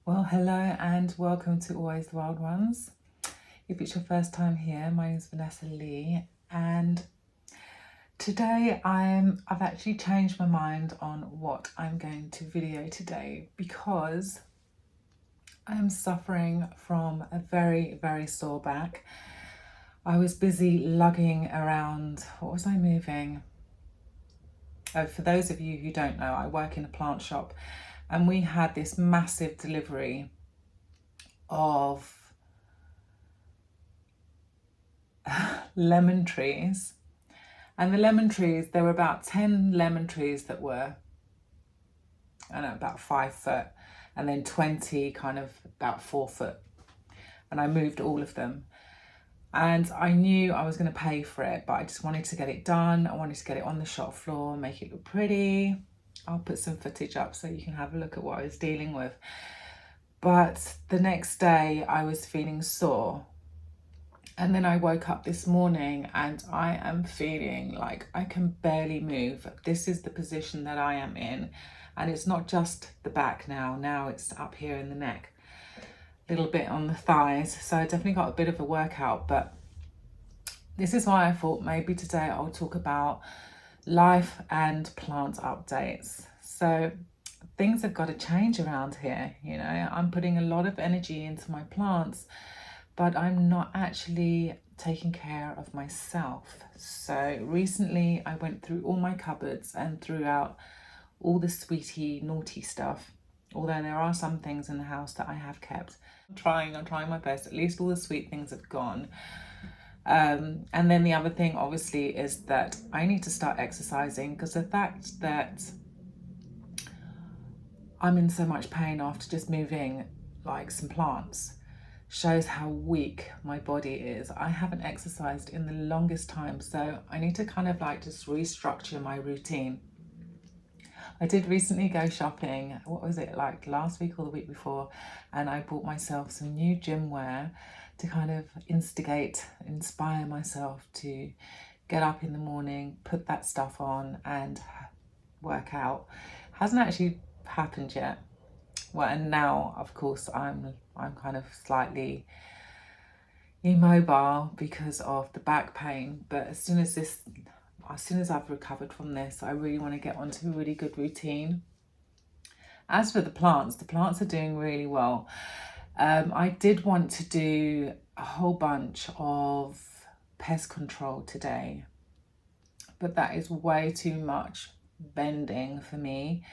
Well, hello and welcome to Always the Wild Ones. If it's your first time here, my name is Vanessa Lee, and today I've actually changed my mind on what I'm going to video today because I am suffering from a very, very sore back. I was busy lugging around, what was I moving? Oh, for those of you who don't know, I work in a plant shop and we had this massive delivery of lemon trees. And the lemon trees, there were about 10 lemon trees that were, I don't know, about 5 foot, and then 20 kind of about 4 foot. And I moved all of them. And I knew I was going to pay for it, but I just wanted to get it done. I wanted to get it on the shop floor, make it look pretty. I'll put some footage up so you can have a look at what I was dealing with. But the next day I was feeling sore. And then I woke up this morning and I am feeling like I can barely move. This is the position that I am in. And it's not just the back now it's up here in the neck, a little bit on the thighs. So I definitely got a bit of a workout, but this is why I thought maybe today I'll talk about life and plant updates. So things have got to change around here. You know, I'm putting a lot of energy into my plants, but I'm not actually taking care of myself. So recently I went through all my cupboards and threw out all the sweetie naughty stuff, although there are some things in the house that I have kept. I'm trying my best. At least all the sweet things have gone. And then the other thing obviously is that I need to start exercising, because the fact that I'm in so much pain after just moving like some plants shows how weak my body is. I haven't exercised in the longest time, so I need to kind of like just restructure my routine. I did recently go shopping, what was it, like last week or the week before, and I bought myself some new gym wear to kind of inspire myself to get up in the morning, put that stuff on and work out. Hasn't actually happened yet. Well, and now of course I'm kind of slightly immobile because of the back pain, but as soon as I've recovered from this, I really want to get onto a really good routine. As for the plants are doing really well. I did want to do a whole bunch of pest control today, but that is way too much bending for me.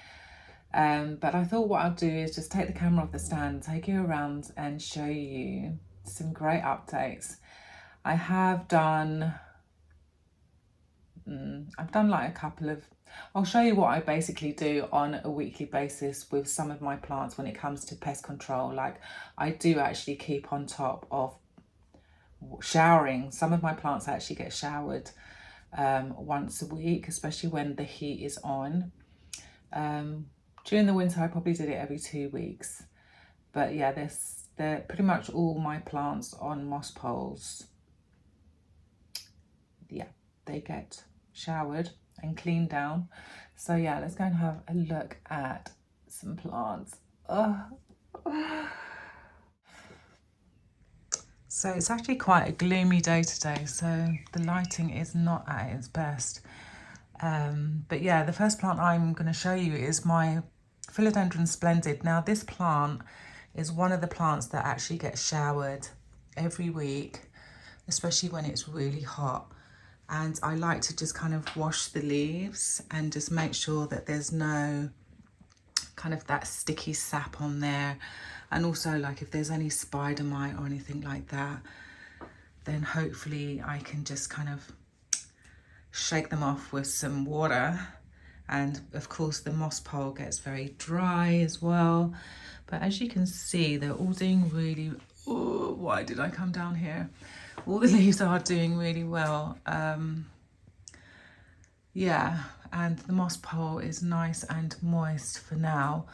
But I thought what I'll do is just take the camera off the stand, take you around and show you some great updates. I have done, I've done like a couple of, I'll show you what I basically do on a weekly basis with some of my plants when it comes to pest control. Like I do actually keep on top of showering. Some of my plants actually get showered once a week, especially when the heat is on. During the winter, I probably did it every 2 weeks. But yeah, they're pretty much all my plants on moss poles. Yeah, they get showered and cleaned down. So yeah, let's go and have a look at some plants. So it's actually quite a gloomy day today, so the lighting is not at its best. But yeah, the first plant I'm going to show you is my Philodendron Splendid. Now this plant is one of the plants that actually gets showered every week, especially when it's really hot. And I like to just kind of wash the leaves and just make sure that there's no kind of that sticky sap on there. And also like if there's any spider mite or anything like that, then hopefully I can just kind of shake them off with some water. And of course the moss pole gets very dry as well. But as you can see, they're all doing really, oh, why did I come down here? All the leaves are doing really well. Yeah, and the moss pole is nice and moist for now.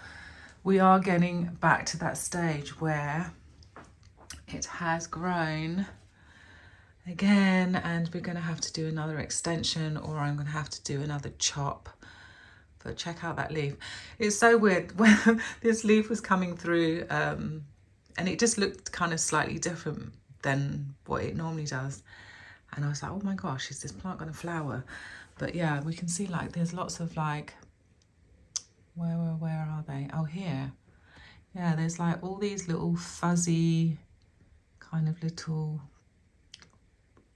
We are getting back to that stage where it has grown again, and we're going to have to do another extension, or I'm going to have to do another chop But check out that leaf. It's so weird when this leaf was coming through, and it just looked kind of slightly different than what it normally does. And I was like, oh my gosh, is this plant going to flower? But yeah, we can see like there's lots of like, where are they? Oh, here. Yeah, there's like all these little fuzzy kind of little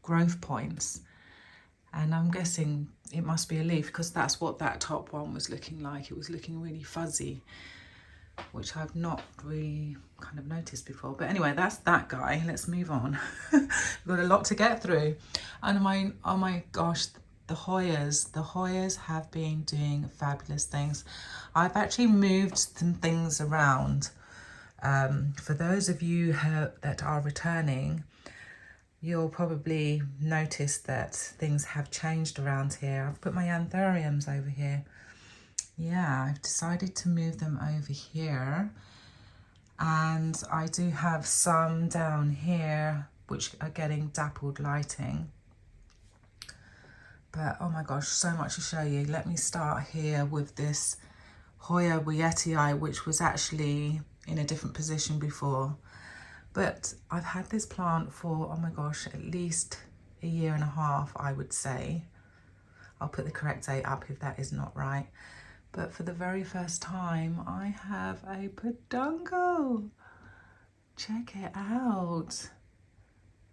growth points. And I'm guessing it must be a leaf because that's what that top one was looking like. It was looking really fuzzy, which I've not really kind of noticed before. But anyway, that's that guy. Let's move on. We've got a lot to get through. And oh my gosh, the Hoyas have been doing fabulous things. I've actually moved some things around. For those of you that are returning, you'll probably notice that things have changed around here. I've put my anthuriums over here. Yeah, I've decided to move them over here. And I do have some down here which are getting dappled lighting. But oh my gosh, so much to show you. Let me start here with this Hoya Wietii, which was actually in a different position before. But I've had this plant for, oh my gosh, at least a year and a half, I would say. I'll put the correct date up if that is not right. But for the very first time, I have a peduncle. Check it out.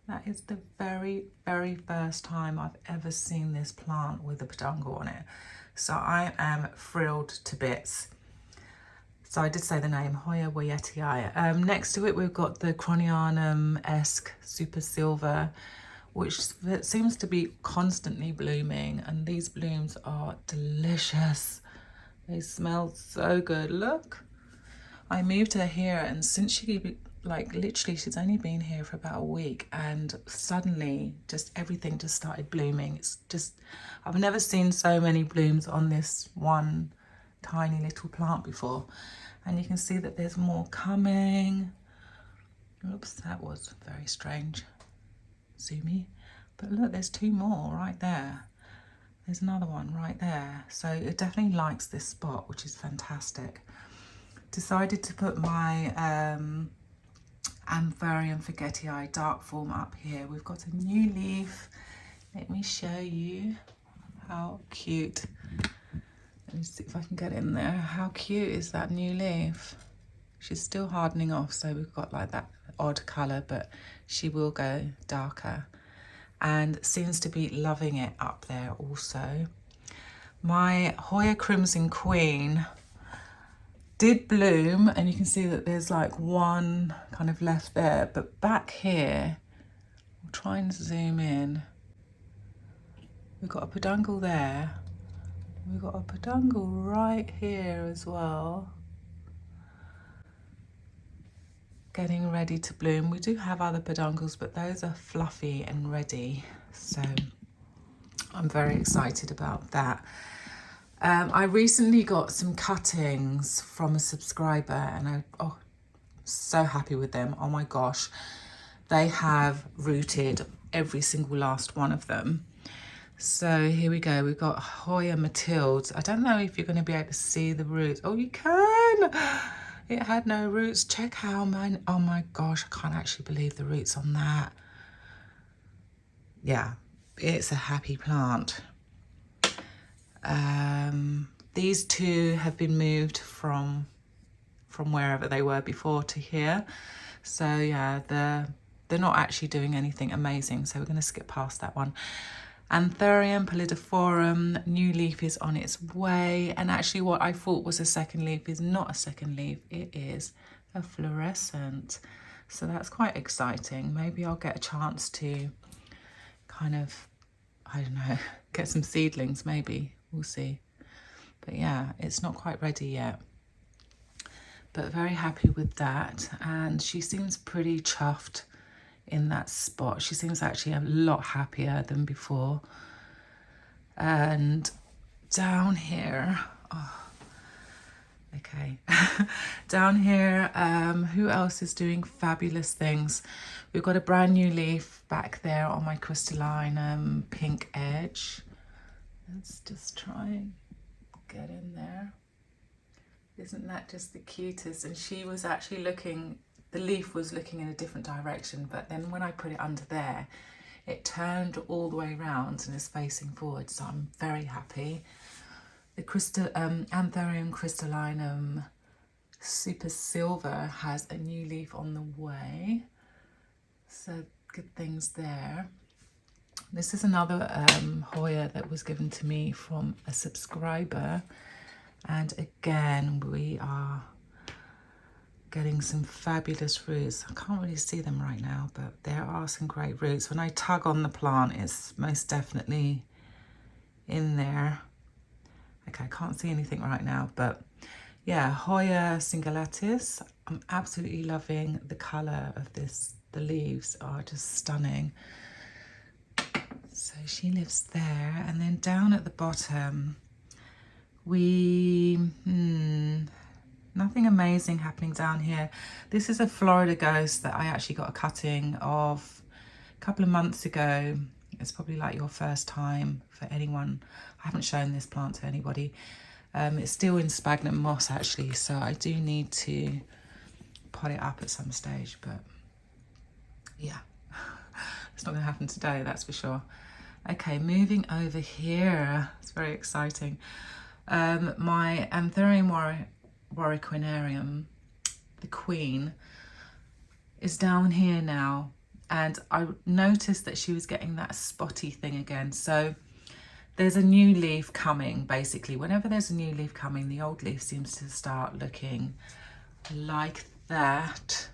That is the very, very first time I've ever seen this plant with a peduncle on it. So I am thrilled to bits. So I did say the name, Hoya Wietii. Next to it, we've got the Cronianum-esque Super Silver, which seems to be constantly blooming. And these blooms are delicious. They smell so good. Look, I moved her here, and since she, like literally, she's only been here for about a week, and suddenly just everything just started blooming. It's just, I've never seen so many blooms on this one tiny little plant before. And you can see that there's more coming. Oops, that was very strange. Zoomy. But look, there's two more right there. There's another one right there. So it definitely likes this spot, which is fantastic. Decided to put my Anthurium forgetii dark form up here. We've got a new leaf. Let me show you how cute. Let me see if I can get in there. How cute is that new leaf? She's still hardening off, so we've got like that odd colour, but she will go darker. And seems to be loving it up there also. My Hoya Crimson Queen did bloom, and you can see that there's like one kind of left there, but back here, I'll try and zoom in. We've got a peduncle there. We've got a peduncle right here as well. Getting ready to bloom. We do have other peduncles, but those are fluffy and ready. So I'm very excited about that. I recently got some cuttings from a subscriber, and oh, so happy with them. Oh my gosh. They have rooted every single last one of them. So here we go. We've got Hoya Matilde. I don't know if you're going to be able to see the roots. Oh, you can. It had no roots. Check how mine. Oh my gosh, I can't actually believe the roots on that. Yeah, it's a happy plant. These two have been moved from wherever they were before to here. So yeah, they're not actually doing anything amazing. So we're going to skip past that one. Anthurium pallidiforum, new leaf is on its way. And actually what I thought was a second leaf is not a second leaf. It is a fluorescent. So that's quite exciting. Maybe I'll get a chance to kind of, I don't know, get some seedlings maybe. We'll see. But yeah, it's not quite ready yet. But very happy with that. And she seems pretty chuffed in that spot. She seems actually a lot happier than before. And down here, oh, okay. Down here, who else is doing fabulous things? We've got a brand new leaf back there on my crystalline pink edge. Let's just try and get in there. Isn't that just the cutest? And she was actually looking, the leaf was looking in a different direction, but then when I put it under there, it turned all the way around and is facing forward, so I'm very happy. The Anthurium crystallinum Super Silver has a new leaf on the way, so good things there. This is another Hoya that was given to me from a subscriber, and again we are getting some fabulous roots. I can't really see them right now, but there are some great roots. When I tug on the plant, it's most definitely in there. Okay, I can't see anything right now, but yeah, Hoya cingullatus. I'm absolutely loving the colour of this. The leaves are just stunning. So she lives there, and then down at the bottom, nothing amazing happening down here. This is a Florida Ghost that I actually got a cutting of a couple of months ago. It's probably like your first time for anyone. I haven't shown this plant to anybody. It's still in sphagnum moss actually, so I do need to pot it up at some stage, but yeah, it's not going to happen today, that's for sure. Okay, moving over here, it's very exciting. My Anthurium warwickinium, the queen, is down here now, and I noticed that she was getting that spotty thing again. So there's a new leaf coming, basically. Whenever there's a new leaf coming, the old leaf seems to start looking like that.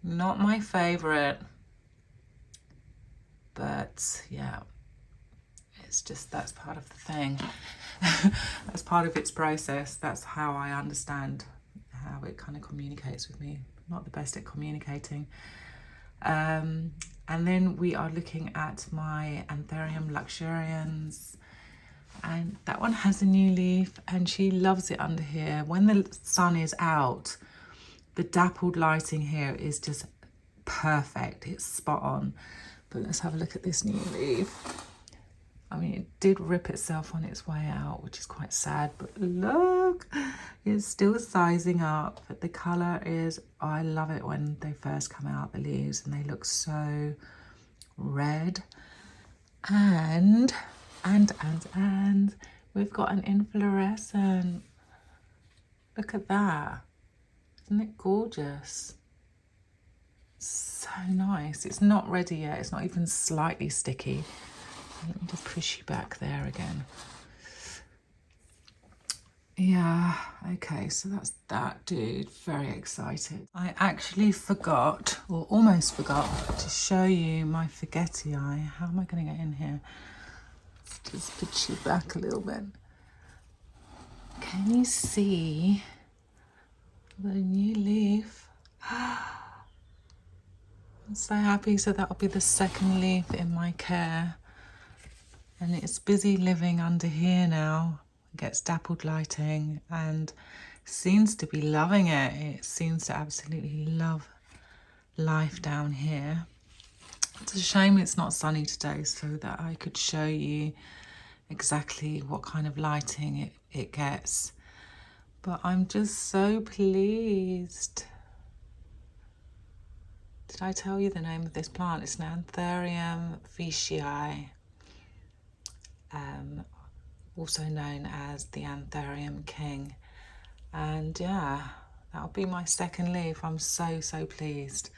Not my favorite, but yeah, it's just, that's part of the thing. That's part of its process. That's how I understand how it kind of communicates with me. Not the best at communicating. And then we are looking at my Anthurium luxurians, and that one has a new leaf, and she loves it under here. When the sun is out, the dappled lighting here is just perfect. It's spot on. But let's have a look at this new leaf. I mean, it did rip itself on its way out, which is quite sad, but look, it's still sizing up. The colour is, I love it when they first come out, the leaves, and they look so red. And we've got an inflorescent. Look at that. Isn't it gorgeous? So nice. It's not ready yet. It's not even slightly sticky. Let me just push you back there again. Yeah, okay, so that's that dude. Very excited. I actually forgot, or almost forgot, to show you my forgetty eye. How am I going to get in here? Let's just push you back a little bit. Can you see the new leaf? I'm so happy. So that'll be the second leaf in my care. And it's busy living under here now. It gets dappled lighting and seems to be loving it. It seems to absolutely love life down here. It's a shame it's not sunny today, so that I could show you exactly what kind of lighting it gets. But I'm just so pleased. Did I tell you the name of this plant? It's an Anthurium veitchii. Also known as the Anthurium King. And yeah, that'll be my second leaf. I'm so pleased,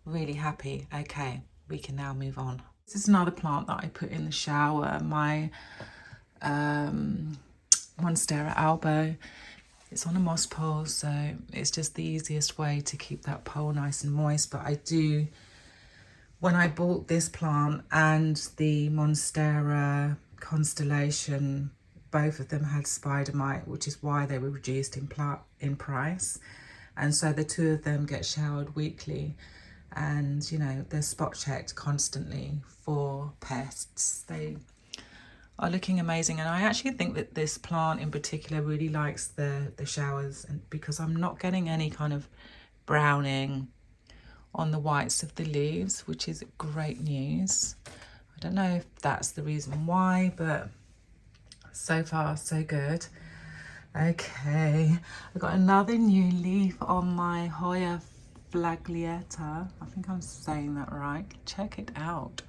really happy. Okay, we can now move on. This is another plant that I put in the shower, my Monstera albo. It's on a moss pole, so it's just the easiest way to keep that pole nice and moist. But I do, when I bought this plant and the Monstera Constellation, both of them had spider mite, which is why they were reduced in price. And so the two of them get showered weekly, and you know, they're spot checked constantly for pests. They are looking amazing, and I actually think that this plant in particular really likes the showers, and because I'm not getting any kind of browning on the whites of the leaves, which is great news. I don't know if that's the reason why, but So far, so good. Okay, I got another new leaf on my Hoya flagliata. I think I'm saying that right. Check it out.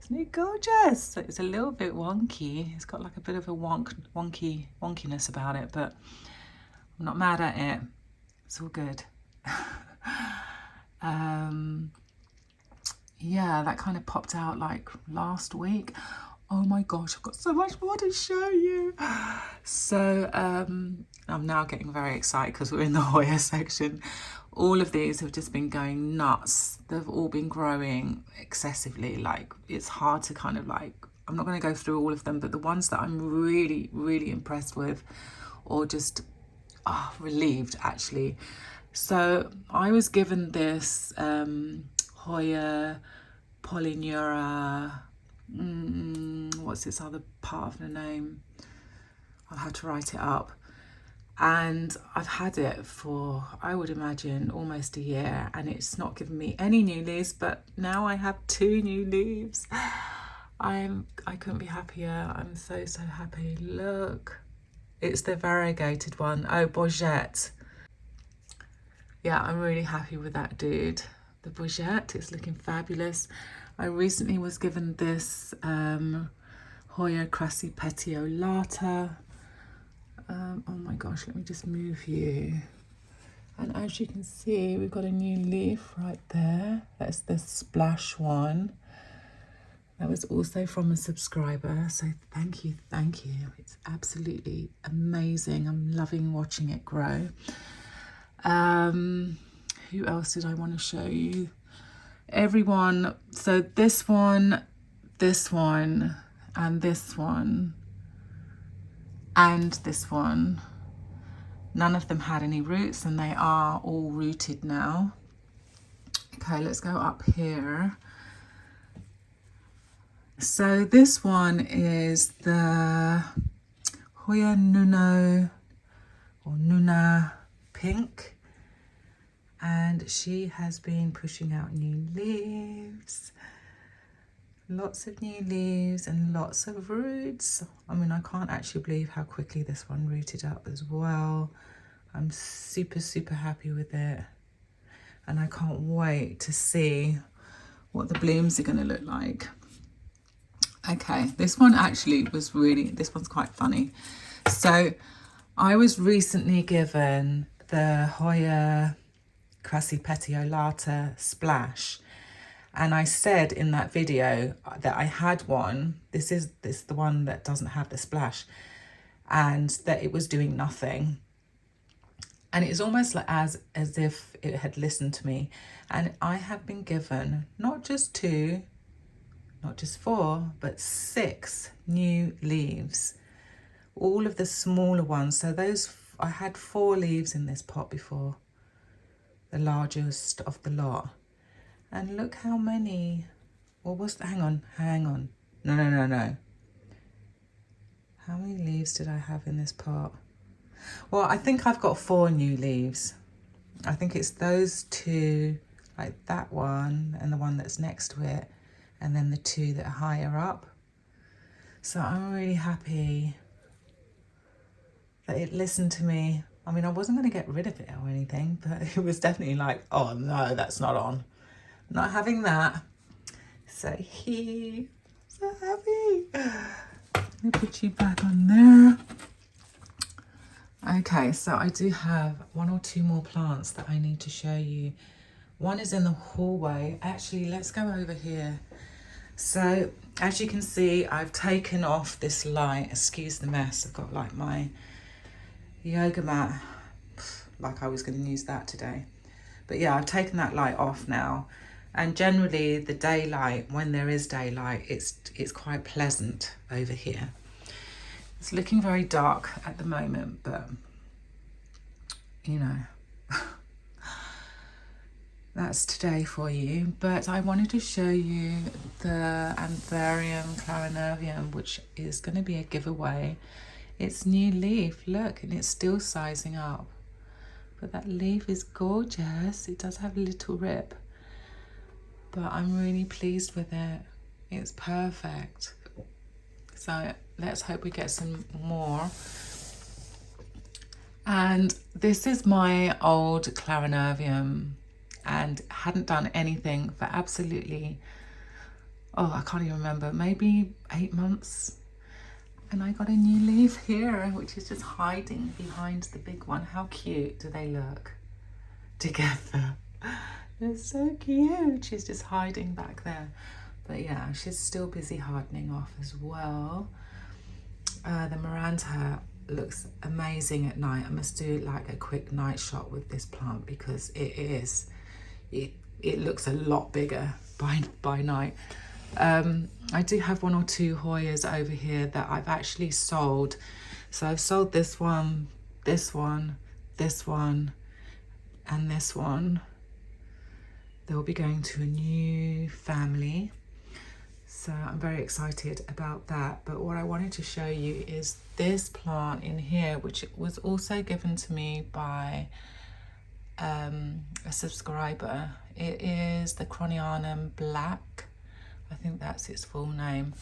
Isn't it gorgeous? It's a little bit wonky. It's got like a bit of a wonkiness about it, but I'm not mad at it. It's all good. Yeah, that kind of popped out like last week. Oh my gosh, I've got so much more to show you. So I'm now getting very excited because we're in the Hoya section. All of these have just been going nuts. They've all been growing excessively. Like, it's hard to kind of like, I'm not going to go through all of them, but the ones that I'm really, really impressed with, or just relieved actually. So I was given this Hoya polyneura, what's this other part of the name? I'll have to write it up. And I've had it for, I would imagine, almost a year, and it's not given me any new leaves, but now I have 2 new leaves. I couldn't be happier. I'm so happy. Look, it's the variegated one. Oh, Bourgette. Yeah, I'm really happy with that, dude. The Bourgette is looking fabulous. I recently was given this Hoya crassipetiolata. Oh my gosh, let me just move you. And as you can see, we've got a new leaf right there. That's the splash one. That was also from a subscriber, so thank you. It's absolutely amazing. I'm loving watching it grow. Who else did I want to show you? Everyone. So this one, and this one, and this one. None of them had any roots, and they are all rooted now. Okay, let's go up here. So this one is the Hoya Nuno or Nuna Pink, and she has been pushing out new leaves. Lots of new leaves and lots of roots. I mean, I can't actually believe how quickly this one rooted up as well. I'm super happy with it. And I can't wait to see what the blooms are going to look like. Okay, this one actually was this one's quite funny. So I was recently given the Hoya crassipetiolata splash. And I said in that video that I had one. This is the one that doesn't have the splash, and that it was doing nothing. And it's almost like as if it had listened to me. And I have been given not just 2, not just 4, but 6 new leaves. All of the smaller ones. So those, I had 4 leaves in this pot before, the largest of the lot. And look how many, well, hang on. No. How many leaves did I have in this pot? Well, I think I've got 4 new leaves. I think it's those 2, like that one and the one that's next to it, and then the 2 that are higher up. So I'm really happy that it listened to me. I mean, I wasn't going to get rid of it or anything, but it was definitely like, oh no, that's not on. Not having that. So so happy. Let me put you back on there. Okay, so I do have 1 or 2 more plants that I need to show you. One is in the hallway. Actually, let's go over here. So as you can see, I've taken off this light. Excuse the mess. I've got like my yoga mat, like I was going to use that today. But yeah, I've taken that light off now. And generally the daylight, when there is daylight, it's quite pleasant over here. It's looking very dark at the moment, but you know, that's today for you. But I wanted to show you the Anthurium clarinervium, which is going to be a giveaway. It's new leaf, look, and it's still sizing up. But that leaf is gorgeous. It does have a little rip, but I'm really pleased with it. It's perfect. So let's hope we get some more. And this is my old Clarinervium, and hadn't done anything for absolutely, oh, I can't even remember, maybe 8 months. And I got a new leaf here, which is just hiding behind the big one. How cute do they look together? They're so cute. She's just hiding back there. But yeah, she's still busy hardening off as well. The Maranta looks amazing at night. I must do like a quick night shot with this plant because it looks a lot bigger by night. I do have 1 or 2 Hoyas over here that I've actually sold. So I've sold this one, this one, this one, and this one. They'll be going to a new family. So I'm very excited about that. But what I wanted to show you is this plant in here, which was also given to me by a subscriber. It is the Cronianum Black. I think that's its full name.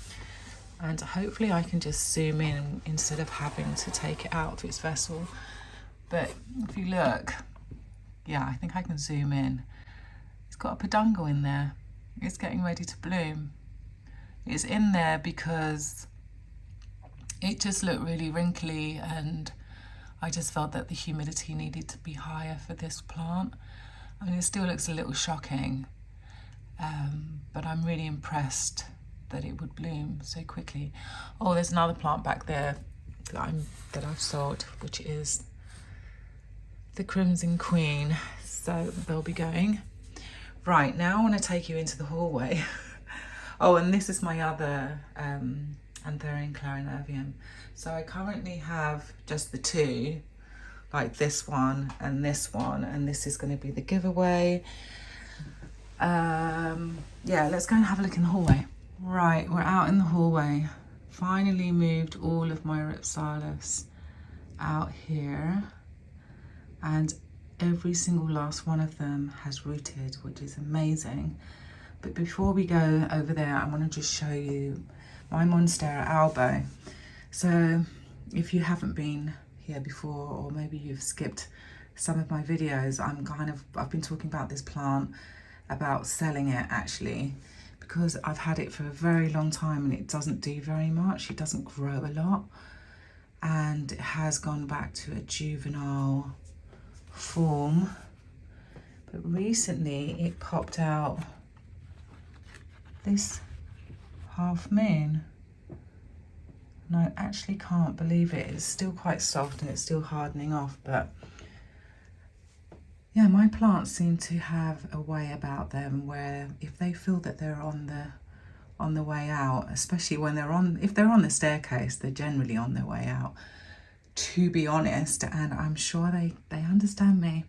And hopefully I can just zoom in instead of having to take it out of its vessel. But if you look, yeah, I think I can zoom in. It's got a peduncle in there. It's getting ready to bloom. It's in there because it just looked really wrinkly, and I just felt that the humidity needed to be higher for this plant. I mean, it still looks a little shocking, but I'm really impressed that it would bloom so quickly. Oh, there's another plant back there that I've sold, which is the Crimson Queen. So they'll be going. Right, now I want to take you into the hallway. Oh, and this is my other Anthurium Clarinervium. So I currently have just the 2, like this one, and this is going to be the giveaway. Yeah, let's go and have a look in the hallway. Right, we're out in the hallway. Finally moved all of my Ripsalis out here, and every single last one of them has rooted, which is amazing. But before we go over there, I want to just show you my Monstera albo. So if you haven't been here before, or maybe you've skipped some of my videos, I've been talking about this plant, about selling it actually, because I've had it for a very long time and it doesn't do very much. It doesn't grow a lot, and it has gone back to a juvenile form. But recently it popped out this half moon, and I actually can't believe it. It's still quite soft and it's still hardening off, but yeah, my plants seem to have a way about them where if they feel that they're on the way out, especially when if they're on the staircase, they're generally on their way out, to be honest. And I'm sure they understand me.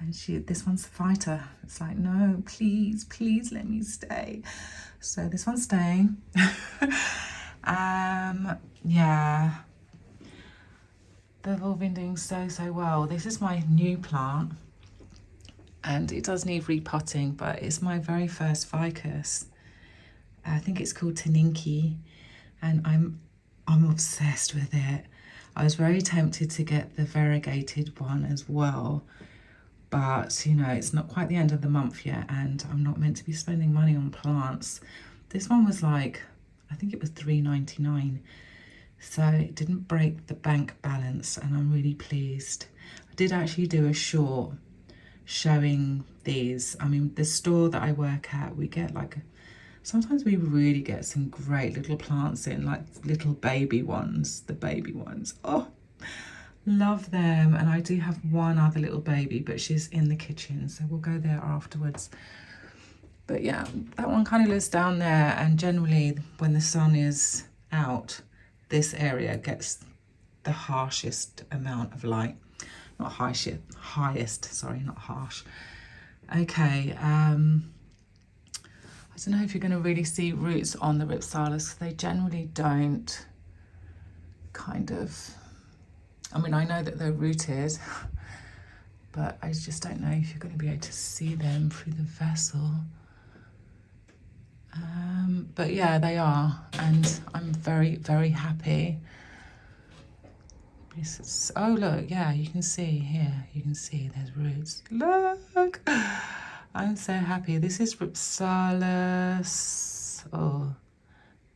And this one's a fighter. It's like, no, please let me stay. So this one's staying. Yeah, they've all been doing so well. This is my new plant, and it does need repotting, but it's my very first ficus. I think it's called Taninki, and I'm obsessed with it. I was very tempted to get the variegated one as well, but you know, it's not quite the end of the month yet, and I'm not meant to be spending money on plants. This one was like, I think it was $3.99, so it didn't break the bank balance, and I'm really pleased. I did actually do a short showing these. I mean, the store that I work at, we get sometimes we really get some great little plants in, like little baby ones, the baby ones. Oh, love them. And I do have one other little baby, but she's in the kitchen, so we'll go there afterwards. But yeah, that one kind of lives down there, and generally when the sun is out, this area gets the harshest amount of light. Not highest, sorry, not harsh. Okay, I don't know if you're going to really see roots on the Ripsalis. They generally don't, kind of. I mean, I know that they're rooted, but I just don't know if you're going to be able to see them through the vessel. But yeah, they are, and I'm very, very happy. Oh look, yeah, you can see here, you can see there's roots. Look, I'm so happy. This is Ripsalis or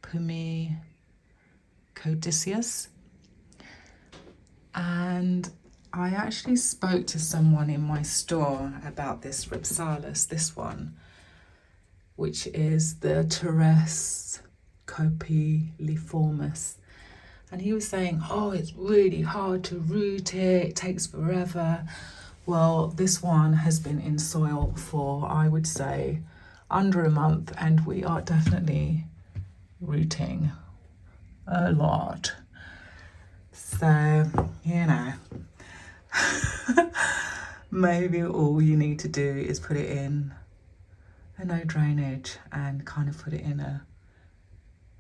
Pumicodiceus. And I actually spoke to someone in my store about this Ripsalis, this one, which is the Teres copioliformis. And he was saying, oh, it's really hard to root it, it takes forever. Well, this one has been in soil for, I would say, under a month, and we are definitely rooting a lot. So, you know, maybe all you need to do is put it in a no drainage and kind of put it in a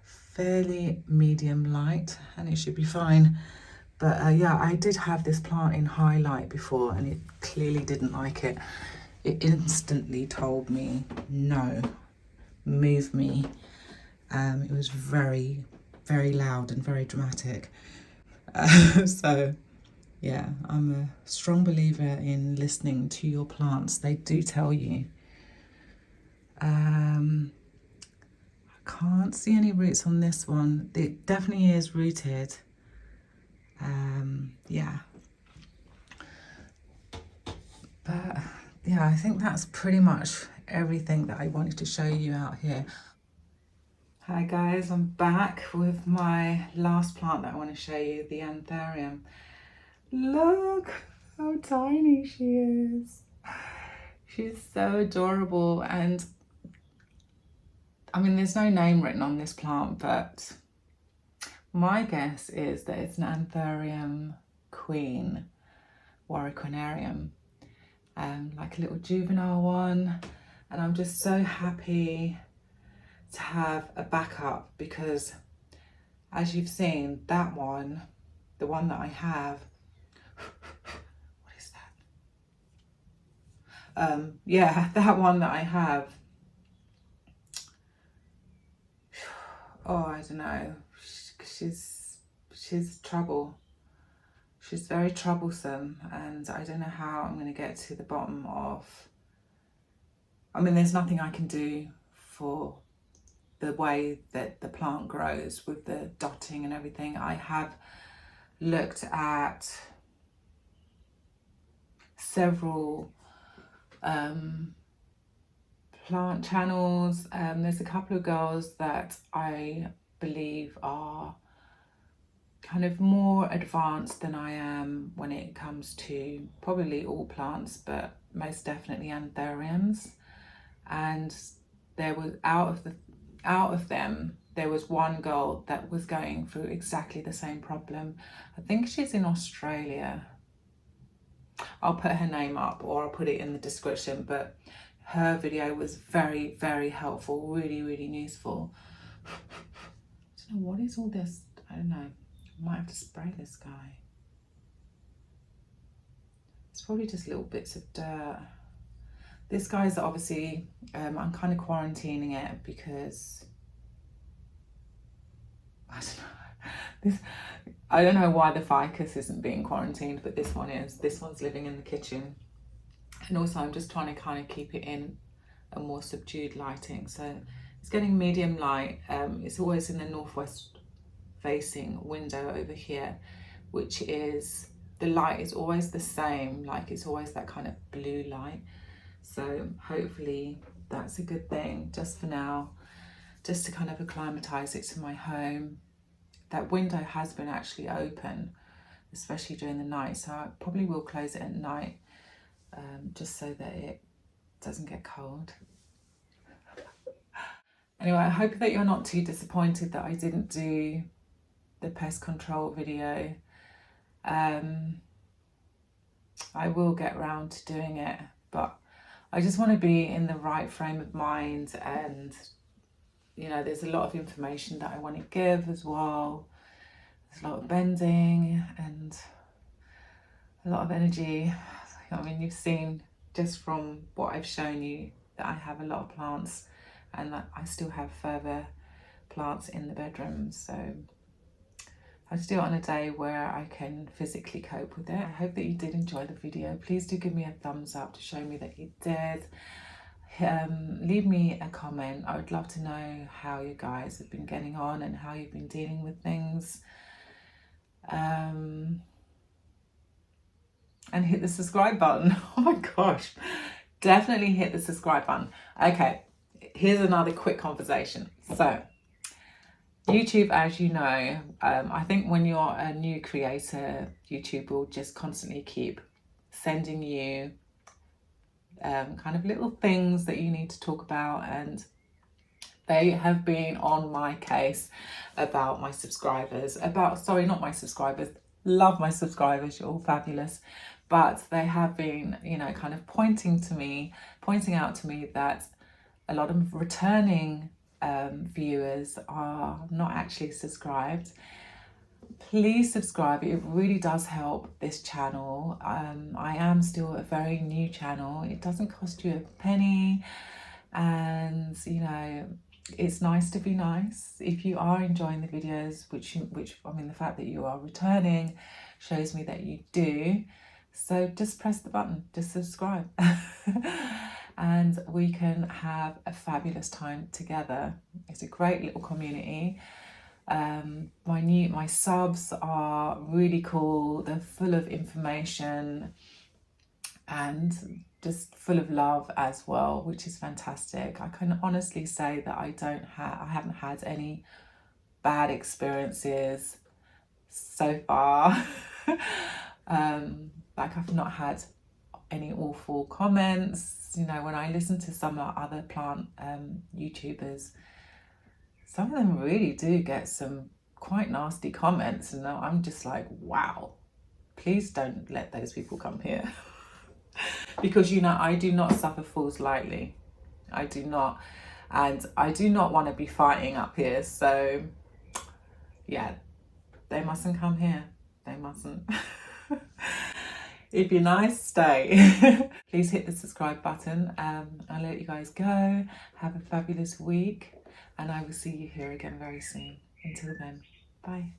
fairly medium light and it should be fine. But yeah, I did have this plant in high light before and it clearly didn't like it. It instantly told me, no, move me. It was very, very loud and very dramatic. So yeah, I'm a strong believer in listening to your plants. They do tell you. I can't see any roots on this one. It definitely is rooted. Yeah. But yeah, I think that's pretty much everything that I wanted to show you out here. Hi guys, I'm back with my last plant that I want to show you, the anthurium. Look how tiny she is. She's so adorable, and I mean there's no name written on this plant, but my guess is that it's an anthurium queen, warwickionarium, like a little juvenile one. And I'm just so happy to have a backup because, as you've seen, that one, the one that I have, what is that? Yeah, that one that I have, oh, I don't know, she's trouble. She's very troublesome, and I don't know how I'm going to get to the bottom of, I mean, there's nothing I can do for the way that the plant grows with the dotting and everything. I have looked at several plant channels. There's a couple of girls that I believe are kind of more advanced than I am when it comes to probably all plants, but most definitely anthuriums. And there was out of them, there was one girl that was going through exactly the same problem. I think she's in Australia. I'll put her name up or I'll put it in the description, but her video was very, very helpful, really, really useful. I don't know, what is all this? I don't know. I might have to spray this guy. It's probably just little bits of dirt. This guy's obviously, I'm kind of quarantining it because I don't know why the ficus isn't being quarantined, but this one is. This one's living in the kitchen. And also I'm just trying to kind of keep it in a more subdued lighting. So it's getting medium light. It's always in the northwest facing window over here, which is, the light is always the same, like it's always that kind of blue light. So hopefully that's a good thing just for now, just to kind of acclimatize it to my home. That window has been actually open, especially during the night, so I probably will close it at night, just so that it doesn't get cold. Anyway, I hope that you're not too disappointed that I didn't do the pest control video. I will get around to doing it, but I just want to be in the right frame of mind, and you know, there's a lot of information that I want to give as well. There's a lot of bending and a lot of energy. I mean, you've seen just from what I've shown you that I have a lot of plants and I still have further plants in the bedroom, so I just do it on a day where I can physically cope with it. I hope that you did enjoy the video. Please do give me a thumbs up to show me that you did. Leave me a comment. I would love to know how you guys have been getting on and how you've been dealing with things. And hit the subscribe button. Oh my gosh, definitely hit the subscribe button. Okay, here's another quick conversation. So YouTube, as you know, I think when you're a new creator, YouTube will just constantly keep sending you kind of little things that you need to talk about, and they have been on my case about my subscribers, sorry, not my subscribers, love my subscribers, you're all fabulous, but they have been, you know, kind of pointing out to me that a lot of returning viewers are not actually subscribed. Please subscribe, it really does help this channel. I am still a very new channel, it doesn't cost you a penny, and you know, it's nice to be nice. If you are enjoying the videos, which I mean, the fact that you are returning shows me that you do, so just press the button, just subscribe. And we can have a fabulous time together. It's a great little community. My subs are really cool. They're full of information and just full of love as well, which is fantastic. I can honestly say that I haven't had any bad experiences so far. Like, I've not had any awful comments. You know, when I listen to some other plant YouTubers, some of them really do get some quite nasty comments, and I'm just like, wow, please don't let those people come here. Because, you know, I do not suffer fools lightly. I do not. And I do not want to be fighting up here. So, yeah, they mustn't come here. They mustn't. If you're nice, stay. Please hit the subscribe button. I'll let you guys go. Have a fabulous week. And I will see you here again very soon. Until then, bye.